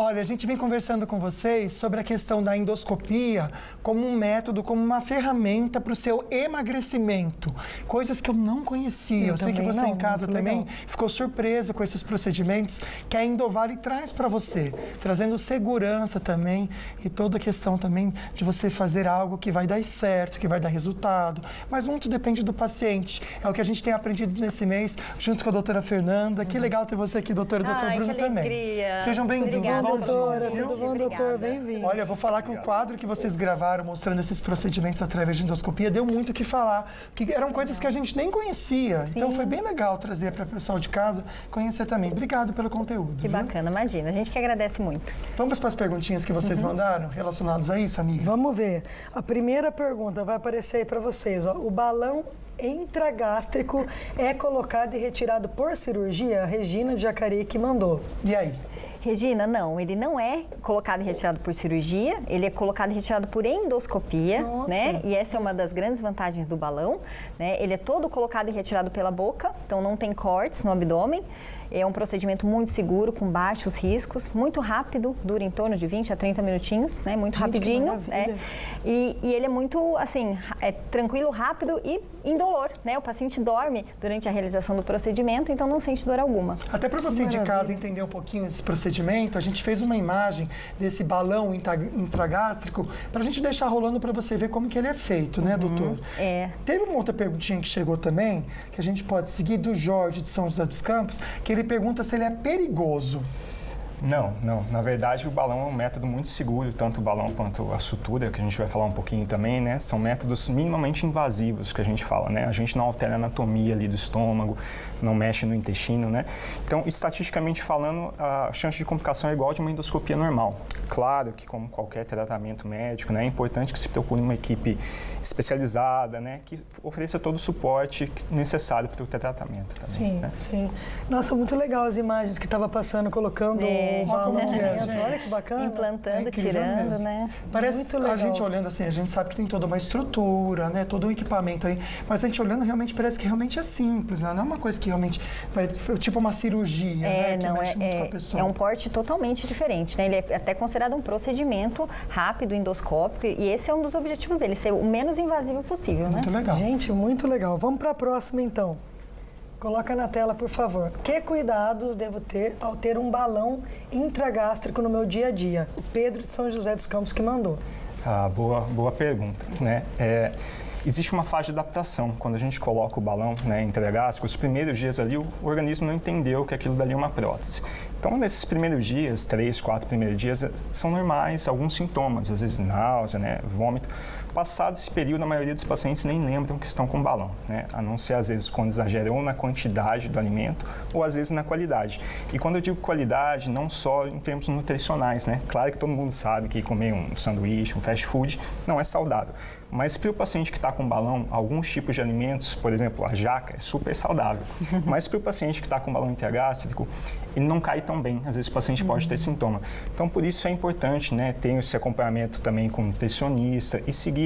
Olha, a gente vem conversando com vocês sobre a questão da endoscopia como um método, como uma ferramenta para o seu emagrecimento. Coisas que eu não conhecia. Eu sei que você em casa também ficou surpreso com esses procedimentos que a Endovale traz para você, trazendo segurança também e toda a questão também de você fazer algo que vai dar certo, que vai dar resultado. Mas muito depende do paciente. É o que a gente tem aprendido nesse mês, junto com a doutora Fernanda. Que legal ter você aqui, doutora, e o doutor Bruno também. Sejam bem-vindos. Doutora, tudo bom, doutor? Bem-vindo. Olha, eu vou falar que o quadro que vocês gravaram mostrando esses procedimentos através de endoscopia deu muito o que falar, que eram coisas que a gente nem conhecia. Sim. Então foi bem legal trazer para o pessoal de casa conhecer também. Obrigado pelo conteúdo. Que bacana, imagina. A gente que agradece muito. Vamos para as perguntinhas que vocês mandaram relacionadas a isso, amiga? Vamos ver. A primeira pergunta vai aparecer aí para vocês. Ó. O balão intragástrico é colocado e retirado por cirurgia? A Regina de Jacareí que mandou. E aí? Regina, não, ele não é colocado e retirado por cirurgia, ele é colocado e retirado por endoscopia, né? E essa é uma das grandes vantagens do balão, né? Ele é todo colocado e retirado pela boca, então não tem cortes no abdômen. É um procedimento muito seguro, com baixos riscos, muito rápido, dura em torno de 20 a 30 minutinhos, né? Muito rapidinho. E ele é muito, assim, tranquilo, rápido e indolor, né? O paciente dorme durante a realização do procedimento, então não sente dor alguma. Até para você de casa entender um pouquinho esse procedimento, a gente fez uma imagem desse balão intragástrico para a gente deixar rolando para você ver como que ele é feito, né, doutor? Teve uma outra perguntinha que chegou também, que a gente pode seguir, do Jorge de São José dos Campos, que ele pergunta se ele é perigoso. Não. Na verdade, o balão é um método muito seguro, tanto o balão quanto a sutura, que a gente vai falar um pouquinho também, né? São métodos minimamente invasivos que a gente fala, né? A gente não altera a anatomia ali do estômago, não mexe no intestino, né? Então, estatisticamente falando, a chance de complicação é igual a de uma endoscopia normal. Claro que, como qualquer tratamento médico, né, é importante que se procure uma equipe especializada, né, que ofereça todo o suporte necessário para o tratamento também. Sim, né? sim. Nossa, muito legal as imagens que estava passando, colocando o balão dentro. Olha que bacana. Implantando, tirando, mesmo, né? Parece muito legal. A gente olhando assim, a gente sabe que tem toda uma estrutura, né, todo um equipamento aí, mas a gente olhando realmente parece que realmente é simples, né? Não é uma coisa que realmente vai, tipo uma cirurgia, né, que mexe muito com a pessoa. É um porte totalmente diferente, né? Ele é até considerado um procedimento rápido, endoscópico, e esse é um dos objetivos dele, ser o menos invasivo possível, né? Muito legal. Gente, muito legal. Vamos para a próxima, então. Coloca na tela, por favor. Que cuidados devo ter ao ter um balão intragástrico no meu dia a dia? O Pedro de São José dos Campos que mandou. Boa pergunta, né? Existe uma fase de adaptação. Quando a gente coloca o balão, né, intragástrico, os primeiros dias ali, o organismo não entendeu que aquilo dali é uma prótese. Então, nesses primeiros dias, 3, 4 primeiros dias, são normais alguns sintomas, às vezes náusea, né, vômito. Passado esse período, a maioria dos pacientes nem lembram que estão com balão, né? A não ser, às vezes, quando exageram ou na quantidade do alimento ou, às vezes, na qualidade. E quando eu digo qualidade, não só em termos nutricionais, né? Claro que todo mundo sabe que comer um sanduíche, um fast food, não é saudável. Mas para o paciente que está com balão, alguns tipos de alimentos, por exemplo, a jaca, é super saudável. Mas para o paciente que está com balão intragástrico, ele não cai tão bem. Às vezes o paciente pode ter sintoma. Então, por isso é importante, né, ter esse acompanhamento também com o nutricionista e seguir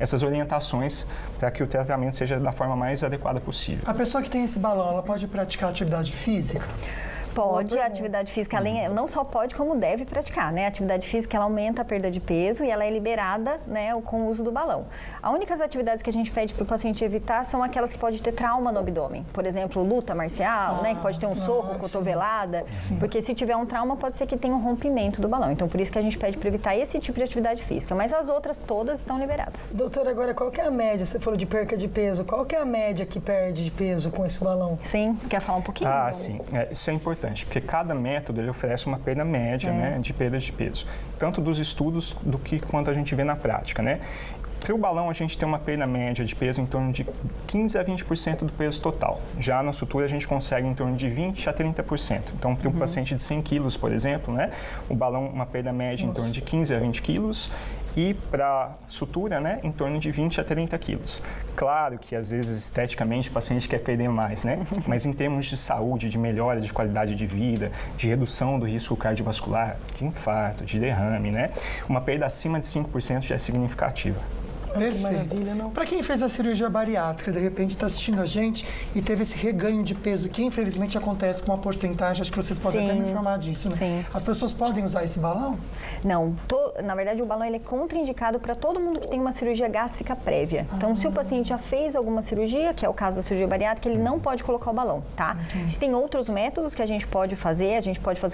essas orientações para que o tratamento seja da forma mais adequada possível. A pessoa que tem esse balão, ela pode praticar atividade física? Pode, a atividade física, não só pode, como deve praticar, né? A atividade física, ela aumenta a perda de peso e ela é liberada, né, com o uso do balão. As únicas atividades que a gente pede para o paciente evitar são aquelas que pode ter trauma no abdômen. Por exemplo, luta marcial, né, que pode ter um soco, cotovelada, porque se tiver um trauma, pode ser que tenha um rompimento do balão. Então, por isso que a gente pede para evitar esse tipo de atividade física. Mas as outras todas estão liberadas. Doutora, agora, qual que é a média? Você falou de perca de peso. Qual que é a média que perde de peso com esse balão? Sim, quer falar um pouquinho? Sim. Isso é importante. Porque cada método ele oferece uma perda média, né, de perda de peso, tanto dos estudos do que quanto a gente vê na prática, né? Para o balão, a gente tem uma perda média de peso em torno de 15 a 20% do peso total. Já na sutura, a gente consegue em torno de 20 a 30%. Então, para um paciente de 100 quilos, por exemplo, né, o balão, uma perda média em torno de 15 a 20 quilos. E para sutura, né, em torno de 20 a 30 quilos. Claro que, às vezes, esteticamente, o paciente quer perder mais, né? Mas em termos de saúde, de melhora de qualidade de vida, de redução do risco cardiovascular, de infarto, de derrame, né? Uma perda acima de 5% já é significativa. Perfeito. maravilha, não? Para quem fez a cirurgia bariátrica, de repente está assistindo a gente e teve esse reganho de peso, que infelizmente acontece com uma porcentagem, acho que vocês podem até me informar disso, né? Sim. As pessoas podem usar esse balão? Não, na verdade o balão ele é contraindicado para todo mundo que tem uma cirurgia gástrica prévia. Então, se o paciente já fez alguma cirurgia, que é o caso da cirurgia bariátrica, ele não pode colocar o balão, tá? Tem outros métodos que a gente pode fazer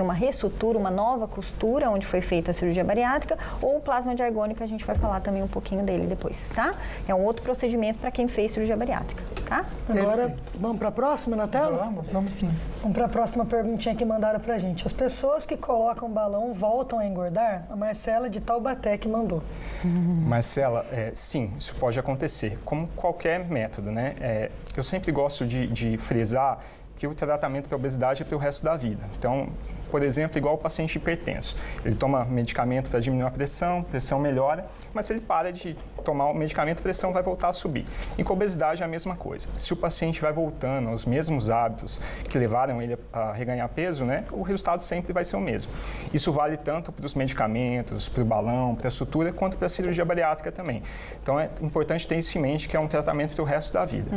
uma ressutura, uma nova costura onde foi feita a cirurgia bariátrica, ou o plasma de argônio, que a gente vai falar também um pouquinho dele depois, tá? É um outro procedimento para quem fez cirurgia bariátrica, tá? Agora, vamos para a próxima na tela? Vamos sim. Vamos para a próxima perguntinha que mandaram pra gente. As pessoas que colocam balão voltam a engordar? A Marcela de Taubaté que mandou. Marcela, sim, isso pode acontecer, como qualquer método, né? Eu sempre gosto de frisar que o tratamento para obesidade é para o resto da vida. Então, por exemplo, igual o paciente hipertenso. Ele toma medicamento para diminuir a pressão melhora, mas se ele para de tomar o medicamento, a pressão vai voltar a subir. E com a obesidade é a mesma coisa. Se o paciente vai voltando aos mesmos hábitos que levaram ele a reganhar peso, né, o resultado sempre vai ser o mesmo. Isso vale tanto para os medicamentos, para o balão, para a sutura, quanto para a cirurgia bariátrica também. Então é importante ter isso em mente, que é um tratamento para o resto da vida.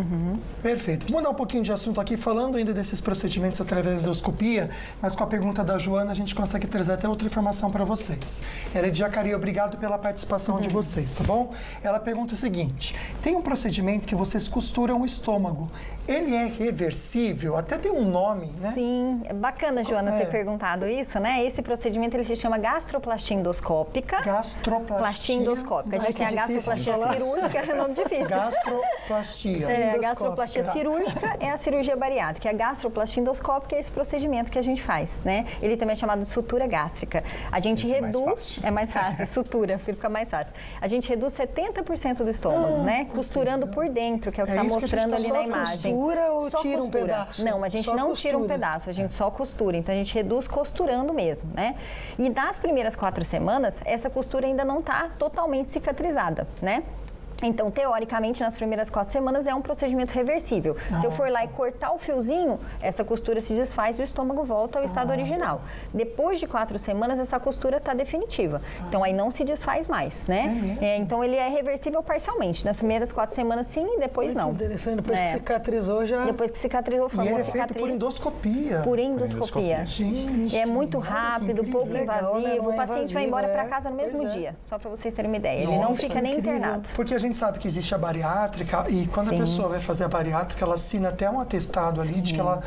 Perfeito. Vou mudar um pouquinho de assunto aqui, falando ainda desses procedimentos através da endoscopia, mas com a pergunta da Joana, a gente consegue trazer até outra informação para vocês. Ela é de Jacareí, obrigado pela participação de vocês, tá bom? Ela pergunta o seguinte: tem um procedimento que vocês costuram o estômago. Ele é reversível? Até tem um nome, né? Sim, é bacana, Joana, ter perguntado isso, né? Esse procedimento ele se chama gastroplastia endoscópica. Gastroplastia endoscópica. A gente tem a gastroplastia cirúrgica, é nome difícil. Gastroplastia. A gastroplastia cirúrgica é a cirurgia bariátrica. A gastroplastia endoscópica é esse procedimento que a gente faz, né? Ele também é chamado de sutura gástrica. A gente reduz... É mais fácil, sutura, fica mais fácil. A gente reduz 70% do estômago, né? Costurando por dentro, que é o que está mostrando ali na imagem. Costura ou só tira costura. um pedaço? Não, a gente só não costura. tira um pedaço, a gente só costura. Então, a gente reduz costurando mesmo, né? E nas primeiras 4 semanas, essa costura ainda não está totalmente cicatrizada, né? Então, teoricamente, nas primeiras 4 semanas é um procedimento reversível. Se eu for lá e cortar o fiozinho, essa costura se desfaz e o estômago volta ao estado original. Depois de 4 semanas, essa costura está definitiva. Então, aí não se desfaz mais, né? Então, ele é reversível parcialmente. Nas primeiras 4 semanas, sim, e depois não. Interessante, depois que cicatrizou já... Depois que cicatrizou, formou cicatriz. E ele é feito por endoscopia. Por endoscopia. Gente, é muito rápido, pouco legal, invasivo. né? O paciente vai embora para casa no mesmo dia. Só para vocês terem uma ideia. Ele não fica nem internado. Porque a gente sabe que existe a bariátrica e quando a pessoa vai fazer a bariátrica, ela assina até um atestado ali de que ela...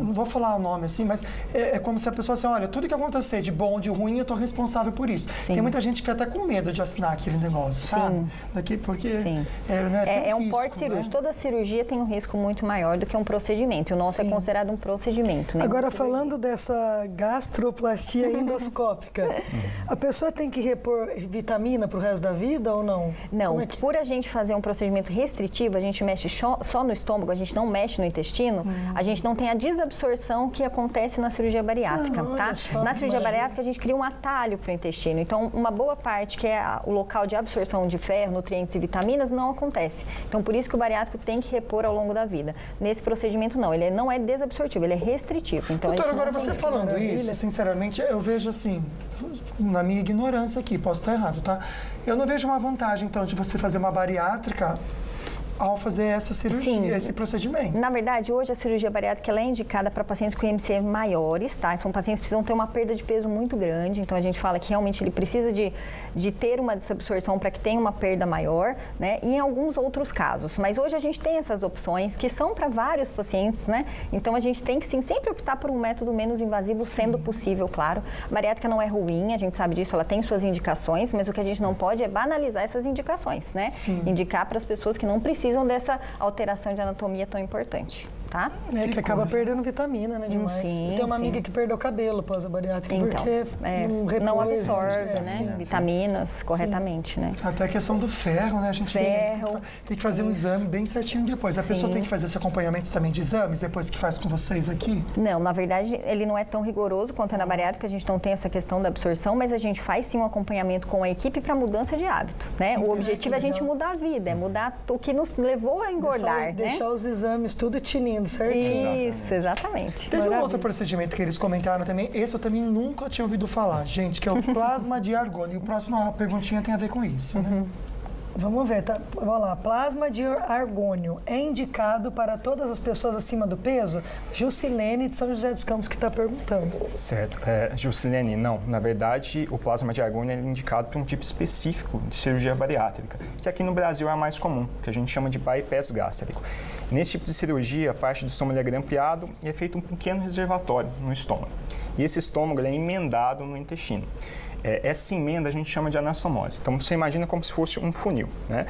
não vou falar o nome assim, mas é como se a pessoa assim, olha, tudo que acontecer de bom, de ruim, eu tô responsável por isso. Tem muita gente que fica até com medo de assinar aquele negócio, sabe? Porque é um porte cirúrgico. Toda cirurgia tem um risco muito maior do que um procedimento. O nosso é considerado um procedimento, né? Agora, falando dessa gastroplastia endoscópica, a pessoa tem que repor vitamina pro resto da vida ou não? Não, por a gente fazer um procedimento restritivo, a gente mexe só no estômago, a gente não mexe no intestino, a gente não tem a desabsorção que acontece na cirurgia bariátrica, tá? Na cirurgia bariátrica, a gente cria um atalho para o intestino. Então, uma boa parte, que é o local de absorção de ferro, nutrientes e vitaminas, não acontece. Então, por isso que o bariátrico tem que repor ao longo da vida. Nesse procedimento, não. Ele não é desabsortivo, ele é restritivo. Então, doutora, agora você falando isso, sinceramente, eu vejo assim, na minha ignorância aqui, posso estar errado, tá? Eu não vejo uma vantagem, então, de você fazer uma bariátrica ao fazer essa cirurgia, esse procedimento. Na verdade, hoje a cirurgia bariátrica ela é indicada para pacientes com IMC maiores, tá? São pacientes que precisam ter uma perda de peso muito grande, então a gente fala que realmente ele precisa de ter uma desabsorção para que tenha uma perda maior, né? E em alguns outros casos. Mas hoje a gente tem essas opções que são para vários pacientes, né? Então a gente tem que sim sempre optar por um método menos invasivo, sendo possível, claro. A bariátrica não é ruim, a gente sabe disso, ela tem suas indicações, mas o que a gente não pode é banalizar essas indicações, né? Indicar para as pessoas que não precisam dessa alteração de anatomia tão importante, tá? Que acaba perdendo vitamina, né, demais. Sim, tem uma amiga que perdeu cabelo após a bariátrica, então, porque não absorve, vitaminas corretamente, né? Até a questão do ferro, né? A gente tem que fazer um exame bem certinho depois. A pessoa tem que fazer esse acompanhamento também de exames depois que faz com vocês aqui? Não, na verdade, ele não é tão rigoroso quanto é na bariátrica, a gente não tem essa questão da absorção, mas a gente faz sim um acompanhamento com a equipe para mudança de hábito, né? O objetivo é a gente mudar a vida, é mudar o que nos levou a engordar, né? Deixar os exames tudo tinindo, certinho. Isso, exatamente. Teve um outro procedimento que eles comentaram também, esse eu também nunca tinha ouvido falar, gente, que é o plasma de argônio. E a próxima perguntinha tem a ver com isso, né? Vamos ver, tá? Vamos lá. Plasma de argônio é indicado para todas as pessoas acima do peso? Jusilene de São José dos Campos que está perguntando. Certo. Jusilene, não. Na verdade, o plasma de argônio é indicado para um tipo específico de cirurgia bariátrica, que aqui no Brasil é a mais comum, que a gente chama de bypass gástrico. Nesse tipo de cirurgia, a parte do estômago é grampeado e é feito um pequeno reservatório no estômago. E esse estômago é emendado no intestino. Essa emenda a gente chama de anastomose. Então, você imagina como se fosse um funil, né?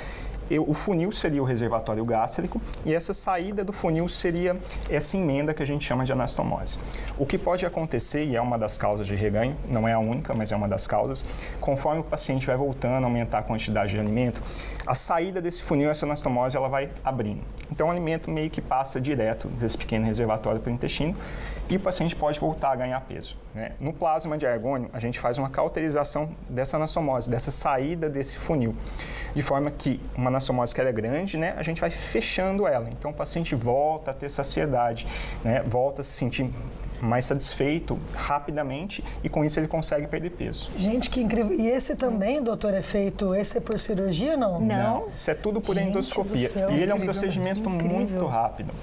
O funil seria o reservatório gástrico e essa saída do funil seria essa emenda que a gente chama de anastomose. O que pode acontecer, e é uma das causas de reganho, não é a única, mas é uma das causas, conforme o paciente vai voltando a aumentar a quantidade de alimento, a saída desse funil, essa anastomose, ela vai abrindo. Então, o alimento meio que passa direto desse pequeno reservatório para o intestino e o paciente pode voltar a ganhar peso, né? No plasma de argônio, a gente faz uma cauterização dessa anastomose, dessa saída desse funil, de forma que uma anastomose que era grande, né, a gente vai fechando ela. Então, o paciente volta a ter saciedade, né, volta a se sentir mais satisfeito rapidamente e com isso ele consegue perder peso. Gente, que incrível. E esse também, doutor, é feito, esse é por cirurgia, não? Não. Isso é tudo por endoscopia. Do céu, e ele é um incrível, procedimento muito rápido.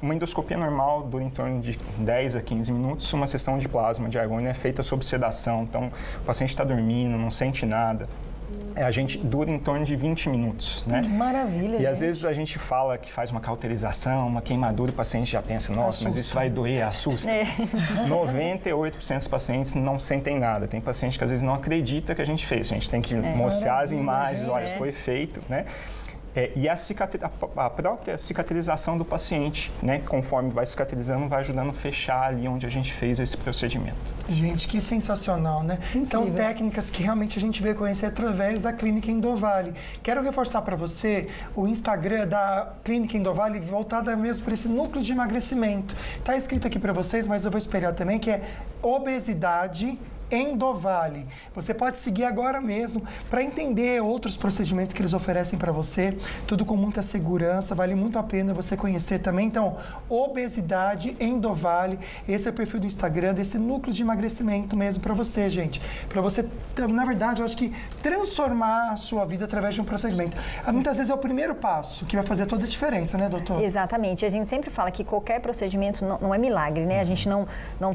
Uma endoscopia normal dura em torno de 10 a 15 minutos. Uma sessão de plasma de argônio é feita sob sedação. Então, o paciente está dormindo, não sente nada. A gente dura em torno de 20 minutos, né? Que maravilha, E às vezes a gente fala que faz uma cauterização, uma queimadura, o paciente já pensa, nossa, mas isso vai doer, assusta. 98% dos pacientes não sentem nada. Tem paciente que às vezes não acredita que a gente fez. A gente tem que mostrar as imagens, olha, foi feito, né? E a própria cicatrização do paciente, né? Conforme vai cicatrizando, vai ajudando a fechar ali onde a gente fez esse procedimento. Gente, que sensacional, né? Incrível. São técnicas que realmente a gente veio conhecer através da Clínica Endovale. Quero reforçar para você o Instagram da Clínica Endovale voltada mesmo para esse núcleo de emagrecimento. Está escrito aqui para vocês, mas eu vou esperar também, que é obesidade Endovale. Você pode seguir agora mesmo para entender outros procedimentos que eles oferecem para você, tudo com muita segurança, vale muito a pena você conhecer também. Então, obesidade Endovale, esse é o perfil do Instagram desse núcleo de emagrecimento mesmo para você, gente. Para você, na verdade, eu acho que transformar a sua vida através de um procedimento. Muitas vezes é o primeiro passo que vai fazer toda a diferença, né, doutor? Exatamente. A gente sempre fala que qualquer procedimento não é milagre, né? A gente não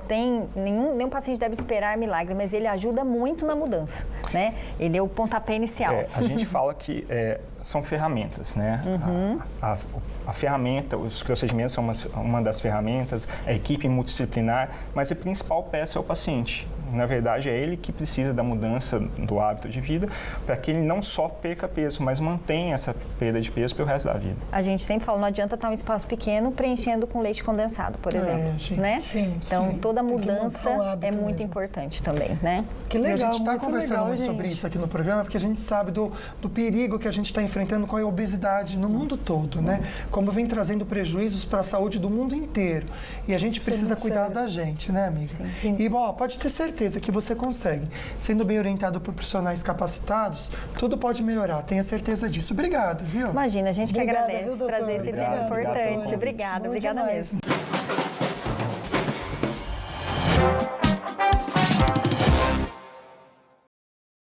tem nenhum paciente deve esperar milagre, mas ele ajuda muito na mudança, né? Ele é o pontapé inicial. A gente fala que são ferramentas, né? A ferramenta, os procedimentos são uma das ferramentas, a equipe multidisciplinar, mas a principal peça é o paciente. Na verdade, é ele que precisa da mudança do hábito de vida para que ele não só perca peso, mas mantenha essa perda de peso pelo resto da vida. A gente sempre fala, não adianta estar um espaço pequeno preenchendo com leite condensado, por exemplo, gente, né? sim, então, sim. toda mudança é muito mesmo. importante também, né? Que legal, e a gente está muito conversando legal, muito gente. sobre isso aqui no programa, porque a gente sabe do perigo que a gente está enfrentando com a obesidade no mundo todo, né? Como vem trazendo prejuízos para a saúde do mundo inteiro. E a gente precisa muito cuidar sério. da gente, né, amiga? Sim. E, pode ter certeza que você consegue. Sendo bem orientado por profissionais capacitados, tudo pode melhorar. Tenha certeza disso. Obrigado, viu? Imagina, a gente Obrigada, que agradece viu, doutor? trazer esse tema Obrigado pelo importante. convite. Obrigada Bom demais. mesmo.